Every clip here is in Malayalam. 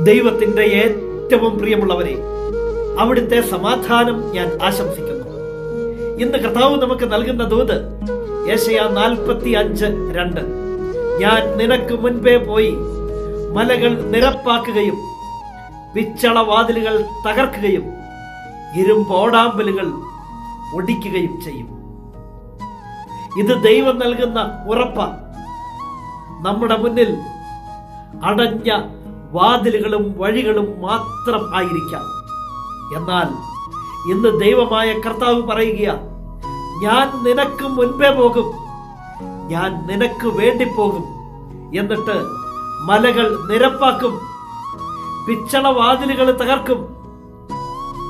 ദൈവത്തിന്റെ ഏറ്റവും പ്രിയമുള്ളവരെ, അവിടുത്തെ സമാധാനം ഞാൻ ആശംസിക്കുന്നു. ഇന്ന് കർത്താവ് നമുക്ക് നൽകുന്ന ദൂത് യെശയ്യാ 45:2. ഞാൻ നിനക്ക് മുൻപേ പോയി മലകൾ നിരപ്പാക്കുകയും പിച്ചളവാതിലുകൾ തകർക്കുകയും ഇരുമ്പോടാമ്പലുകൾ ഒടിക്കുകയും ചെയ്യും. ഇത് ദൈവം നൽകുന്ന ഉറപ്പ. നമ്മുടെ മുന്നിൽ അടഞ്ഞ വാതിലുകളും വഴികളും മാത്രം ആയിരിക്കാം. എന്നാൽ ഇന്ന് ദൈവമായ കർത്താവ് പറയുക, ഞാൻ നിനക്ക് മുൻപേ പോകും, ഞാൻ നിനക്ക് വേണ്ടി പോകും, എന്നിട്ട് മലകൾ നിരപ്പാക്കും, പിച്ചളവാതിലുകൾ തകർക്കും,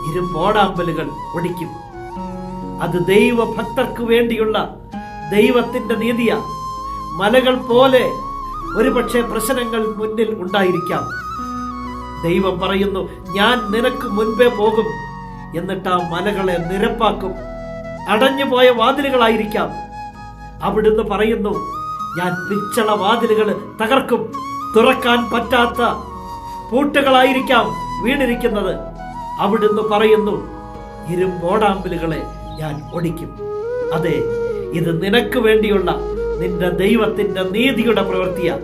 ഇരുമ്പോടാമ്പലുകൾ ഒടിക്കും. അത് ദൈവഭക്തർക്ക് വേണ്ടിയുള്ള ദൈവത്തിന്റെ നീതിയാ. മലകൾ പോലെ ഒരുപക്ഷെ പ്രശ്നങ്ങൾ മുന്നിൽ ഉണ്ടായിരിക്കാം. ദൈവം പറയുന്നു, ഞാൻ നിനക്ക് മുൻപേ പോകും, എന്നിട്ട് ആ മലകളെ നിരപ്പാക്കും. അടഞ്ഞുപോയ വാതിലുകളായിരിക്കാം. അവിടുന്ന് പറയുന്നു, ഞാൻ പിച്ചള വാതിലുകൾ തകർക്കും. തുറക്കാൻ പറ്റാത്ത പൂട്ടുകളായിരിക്കാം വീണിരിക്കുന്നത്. അവിടുന്ന് പറയുന്നു, ഇരുമ്പോടാമ്പലുകളെ ഞാൻ ഒടിക്കും. അതെ, ഇത് നിനക്ക് വേണ്ടിയുള്ള നിന്റെ ദൈവത്തിന്റെ നീതിയുടെ പ്രവൃത്തിയാ.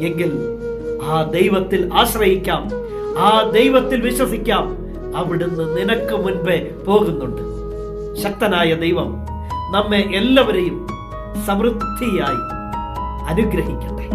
എങ്കിൽ ആ ദൈവത്തിൽ ആശ്രയിക്കാം, ആ ദൈവത്തിൽ വിശ്വസിക്കാം. അവിടുന്ന് നിനക്ക് മുൻപേ പോകുന്നുണ്ട്. ശക്തനായ ദൈവം നമ്മെ എല്ലാവരെയും സമൃദ്ധിയായി അനുഗ്രഹിക്കട്ടെ.